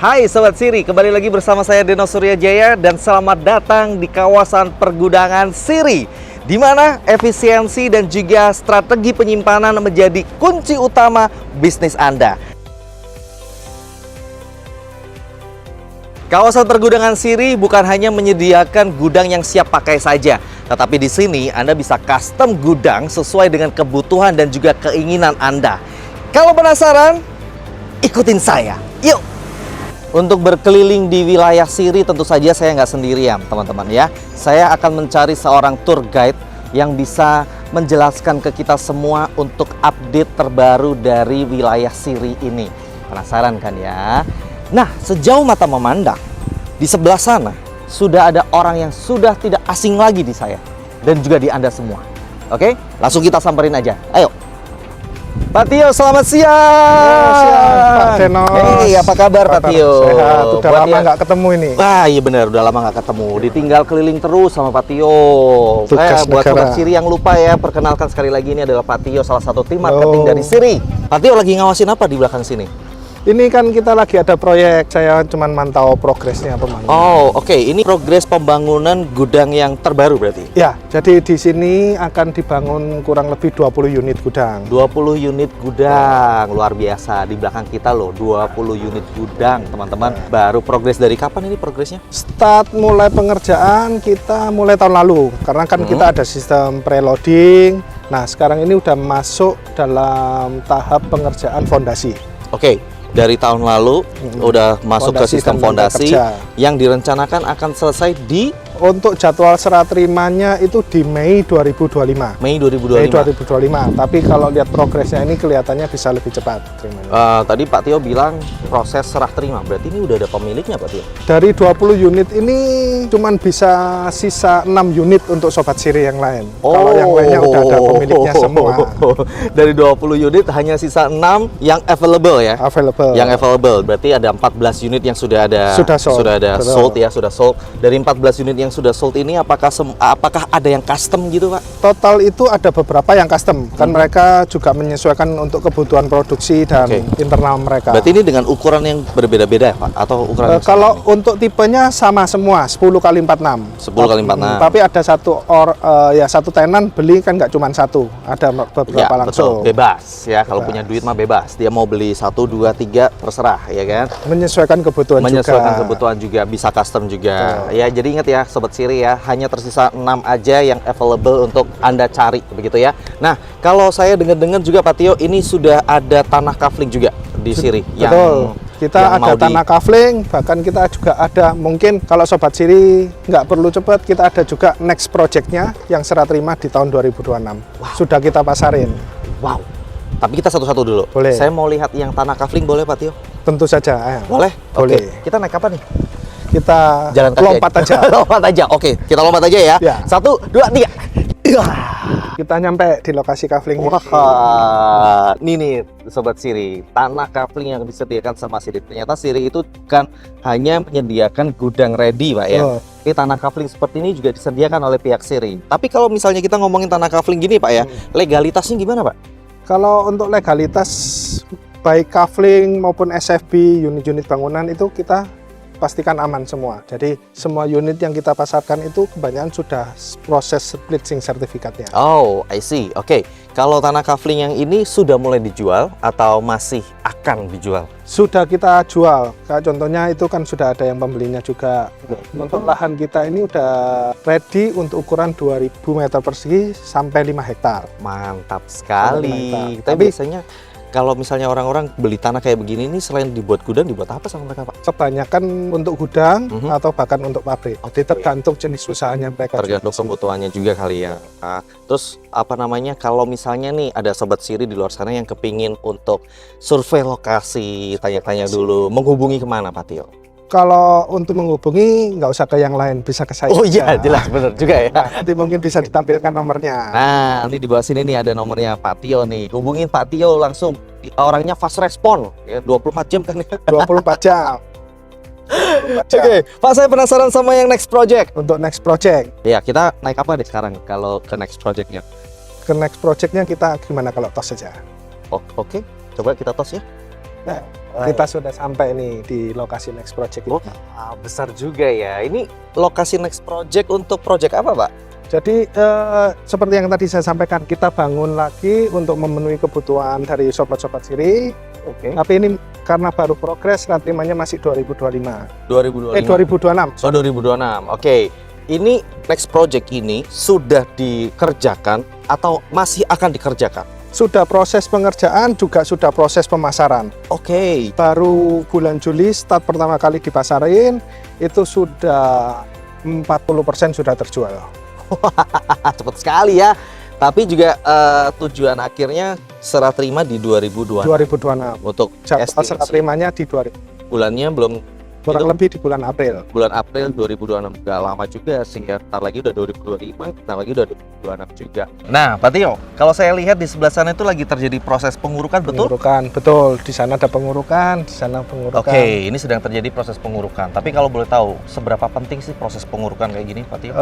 Hai Sobat Siri, kembali lagi bersama saya Deno Suryajaya dan selamat datang di kawasan pergudangan Siri, di mana efisiensi dan juga strategi penyimpanan menjadi kunci utama bisnis Anda. Kawasan pergudangan Siri bukan hanya menyediakan gudang yang siap pakai saja, tetapi di sini Anda bisa custom gudang sesuai dengan kebutuhan dan juga keinginan Anda. Kalau penasaran, ikutin saya. Yuk! Untuk berkeliling di wilayah Siri tentu saja saya nggak sendirian teman-teman ya. Saya akan mencari seorang tour guide yang bisa menjelaskan ke kita semua untuk update terbaru dari wilayah Siri ini. Penasaran kan ya? Nah, sejauh mata memandang, di sebelah sana sudah ada orang yang sudah tidak asing lagi di saya dan juga di Anda semua. Oke, langsung kita samperin aja. Ayo. Pak Tio, selamat siang. Siang, Pak Deno. Hei, apa kabar Pak Tio? Sehat, udah lama nggak ketemu ini. Wah, iya benar, udah lama nggak ketemu. Ditinggal keliling terus sama Pak Tio. Tugas Buat negara. Sobat Siri yang lupa ya, perkenalkan sekali lagi ini adalah Pak Tio, salah satu tim marketing dari Siri. Pak Tio lagi ngawasin apa di belakang sini? Ini kan kita lagi ada proyek, saya cuman mantau progresnya pembangunan. Oh, oke. Ini progres pembangunan gudang yang terbaru berarti? Ya, jadi di sini akan dibangun kurang lebih 20 unit gudang. 20 unit gudang, luar biasa. Di belakang kita loh, 20 unit gudang, teman-teman. Baru progres dari kapan ini progresnya? Start mulai pengerjaan kita mulai tahun lalu, karena kan kita ada sistem preloading. Nah, sekarang ini udah masuk dalam tahap pengerjaan fondasi. Oke. Dari tahun lalu udah masuk ke sistem dan fondasi kerja. yang direncanakan akan selesai di Untuk jadwal serah terimanya itu di Mei 2025. Mei 2025. Mei 2025. Tapi kalau lihat progresnya ini kelihatannya bisa lebih cepat terimanya. Tadi Pak Tio bilang proses serah terima, berarti ini udah ada pemiliknya Pak Tio? Dari 20 unit ini cuman bisa sisa 6 unit untuk Sobat Siri yang lain. Kalau yang lainnya udah ada pemiliknya semua. Dari 20 unit hanya sisa 6 yang available ya? Available. Yang available, berarti ada 14 unit yang sudah ada Sudah ada betul. sold ya, sudah sold. Dari 14 unit yang sudah sold ini apakah ada yang custom gitu Pak? Total itu ada beberapa yang custom. Kan mereka juga menyesuaikan untuk kebutuhan produksi dan internal mereka. Berarti ini dengan ukuran yang berbeda-beda ya Pak? Atau ukuran yang sama? Kalau untuk tipenya sama semua 10x46. 10x46. Tapi ada satu tenan beli kan nggak cuma satu, ada beberapa langsung. Betul. Bebas ya, kalau punya duit mah bebas. Dia mau beli 1, 2, 3 terserah ya kan? Menyesuaikan kebutuhan Kebutuhan juga, bisa custom juga. Ya, jadi ingat ya Sobat Siri ya, hanya tersisa 6 aja yang available untuk Anda cari begitu ya. Nah, kalau saya dengar-dengar juga Pak Tio, ini sudah ada tanah kafling juga di Siri. Betul. Kita ada tanah kafling, bahkan kita juga ada, mungkin kalau Sobat Siri nggak perlu cepat, kita ada juga next projectnya yang serah terima di tahun 2026. Sudah kita pasarin. Wow. Tapi kita satu-satu dulu. Boleh. Saya mau lihat yang tanah kafling, boleh Pak Tio? Tentu saja. Boleh? Boleh. Oke. Kita naik apa nih? Kita Jalan kaki lompat aja. Lompat aja. Oke, kita lompat aja ya. Ya. 1, 2, 3. Kita nyampe di lokasi kafling. Wah, ini nih Sobat Siri, tanah kafling yang disediakan sama Siri. Ternyata Siri itu kan hanya menyediakan gudang ready Pak ya. Tapi tanah kafling seperti ini juga disediakan oleh pihak Siri. Tapi kalau misalnya kita ngomongin tanah kafling gini Pak ya, legalitasnya gimana Pak? Kalau untuk legalitas baik kafling maupun SFB, unit-unit bangunan itu kita pastikan aman semua. Jadi semua unit yang kita pasarkan itu kebanyakan sudah proses splitting sertifikatnya. Oh, I see. Oke. Kalau tanah kafling yang ini sudah mulai dijual atau masih akan dijual? Sudah kita jual. Kayak contohnya itu kan sudah ada yang pembelinya juga. Untuk lahan kita ini udah ready untuk ukuran 2000 meter persegi sampai 5 hektar. Mantap sekali. Tapi biasanya kalau misalnya orang-orang beli tanah kayak begini ini selain dibuat gudang, dibuat apa sama mereka Pak? kebanyakan untuk gudang atau bahkan untuk pabrik. Jadi tergantung jenis usahanya mereka. Tergantung kebutuhannya juga kali ya. Terus apa namanya, kalau misalnya nih ada Sobat Siri di luar sana yang kepingin untuk survei lokasi, tanya-tanya dulu, menghubungi kemana Pak Tio? Kalau untuk menghubungi nggak usah ke yang lain, bisa ke saya. Oh iya, jelas bener juga ya. Nanti mungkin bisa ditampilkan nomornya. Nah, nanti di bawah sini nih ada nomornya Pak Tio nih. Hubungin Pak Tio langsung. Orangnya fast respon, ya 24 jam kan. 24 jam. Oke, Pak, saya penasaran sama yang next project. Untuk next project. Ya, kita naik apa nih sekarang kalau ke next projectnya? Ke next projectnya kita gimana kalau tos saja? Oke, coba kita tos ya. Nah, kita sudah sampai nih di lokasi next project ini. Besar juga ya. Ini lokasi next project untuk project apa, Pak? Jadi seperti yang tadi saya sampaikan, kita bangun lagi untuk memenuhi kebutuhan dari sobat-sobat Siri. Oke. Tapi ini karena baru progres, terimanya masih 2025. 2025. 2026. Oh, 2026. Oke. Ini next project ini sudah dikerjakan atau masih akan dikerjakan? Sudah proses pengerjaan, juga sudah proses pemasaran. Oke. Baru bulan Juli start pertama kali dipasarin, itu sudah 40% sudah terjual. Cepet sekali ya. Tapi juga tujuan akhirnya serah terima di 2026 untuk Jadwal serah estimasi. terimanya di 2000. Bulannya belum, Kurang itu lebih di bulan April. bulan April 2026. Gak lama juga sih ya. Ntar lagi udah 2025, ntar lagi udah 2026 juga. Nah, Pak Tio, kalau saya lihat di sebelah sana itu lagi terjadi proses pengurukan, betul? Pengurukan, betul. Di sana ada pengurukan, di sana pengurukan. Oke, ini sedang terjadi proses pengurukan. Tapi kalau boleh tahu, seberapa penting sih proses pengurukan kayak gini, Pak Tio?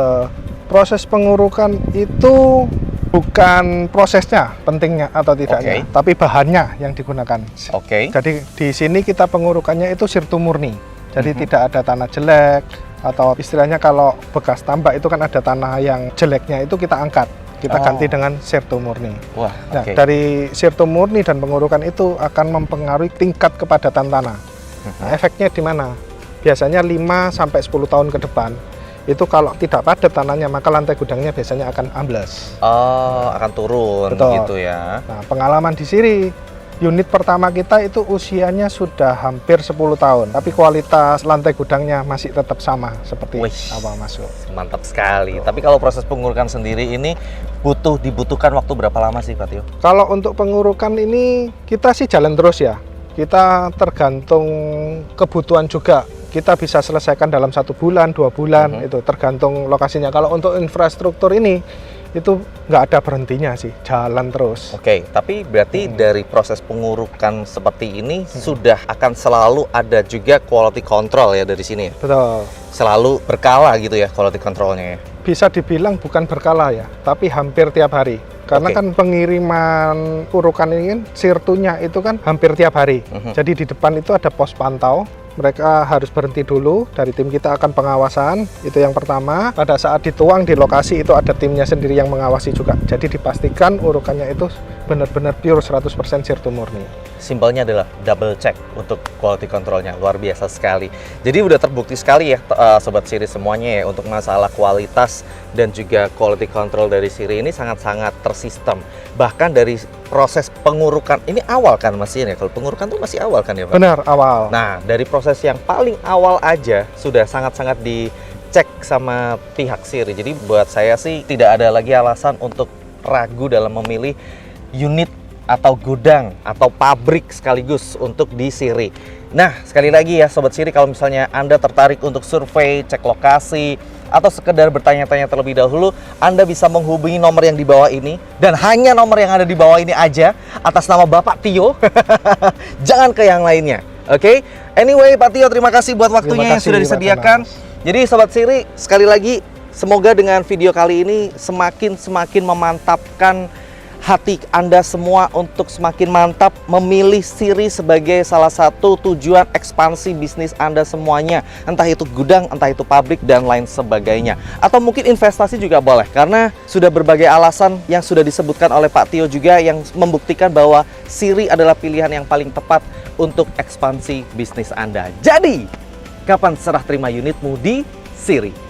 Proses pengurukan itu bukan prosesnya pentingnya atau tidaknya, tapi bahannya yang digunakan. Oke. Jadi di sini kita pengurukannya itu sirtu murni. Jadi tidak ada tanah jelek, atau istilahnya kalau bekas tambak itu kan ada tanah yang jeleknya itu kita angkat. Kita ganti dengan sirtu murni. Wah, Nah, dari sirtu murni dan pengurukan itu akan mempengaruhi tingkat kepadatan tanah. Nah, efeknya di mana? Biasanya 5 sampai 10 tahun ke depan itu kalau tidak padat tanahnya, maka lantai gudangnya biasanya akan ambles. Oh, akan turun. Betul. Gitu ya. Nah, pengalaman di Siri, unit pertama kita itu usianya sudah hampir 10 tahun, tapi kualitas lantai gudangnya masih tetap sama seperti awal masuk. Mantap sekali. Tapi kalau proses pengurukan sendiri ini dibutuhkan waktu berapa lama sih, Pak Tio? Kalau untuk pengurukan ini kita sih jalan terus ya. Kita tergantung kebutuhan juga. Kita bisa selesaikan dalam 1 bulan, 2 bulan, itu tergantung lokasinya. Kalau untuk infrastruktur ini, itu nggak ada berhentinya sih, jalan terus. Oke, tapi berarti dari proses pengurukan seperti ini sudah akan selalu ada juga quality control ya dari sini ya? Betul. Selalu berkala gitu ya quality controlnya ya? Bisa dibilang bukan berkala ya, tapi hampir tiap hari. Karena kan pengiriman urukan ini kan sirtunya itu kan hampir tiap hari. Jadi di depan itu ada pos pantau. Mereka harus berhenti dulu, dari tim kita akan pengawasan, itu yang pertama. Pada saat dituang di lokasi itu ada timnya sendiri yang mengawasi juga. Jadi dipastikan urukannya itu benar-benar pure 100% sirtu murni. Simpelnya adalah double check untuk quality controlnya, luar biasa sekali. Jadi udah terbukti sekali ya Sobat Siri semuanya ya, untuk masalah kualitas dan juga quality control dari Siri ini sangat-sangat tersistem. Bahkan dari proses pengurukan, ini awal kan masih ya, kalau pengurukan tuh masih awal kan ya Pak? Benar, awal. Nah, dari proses yang paling awal aja sudah sangat-sangat dicek sama pihak Siri. Jadi buat saya sih tidak ada lagi alasan untuk ragu dalam memilih unit atau gudang atau pabrik sekaligus untuk di Siri. Nah, sekali lagi ya Sobat Siri, kalau misalnya Anda tertarik untuk survei, cek lokasi, atau sekedar bertanya-tanya terlebih dahulu, Anda bisa menghubungi nomor yang di bawah ini, dan hanya nomor yang ada di bawah ini aja, atas nama Bapak Tio. Jangan ke yang lainnya. Oke? Anyway, Pak Tio, terima kasih buat waktunya yang sudah disediakan. Jadi Sobat Siri, sekali lagi semoga dengan video kali ini semakin memantapkan hati Anda semua untuk semakin mantap memilih Siri sebagai salah satu tujuan ekspansi bisnis Anda semuanya. Entah itu gudang, entah itu pabrik, dan lain sebagainya. Atau mungkin investasi juga boleh, karena sudah berbagai alasan yang sudah disebutkan oleh Pak Tio juga yang membuktikan bahwa Siri adalah pilihan yang paling tepat untuk ekspansi bisnis Anda. Jadi, kapan serah terima unitmu di Siri?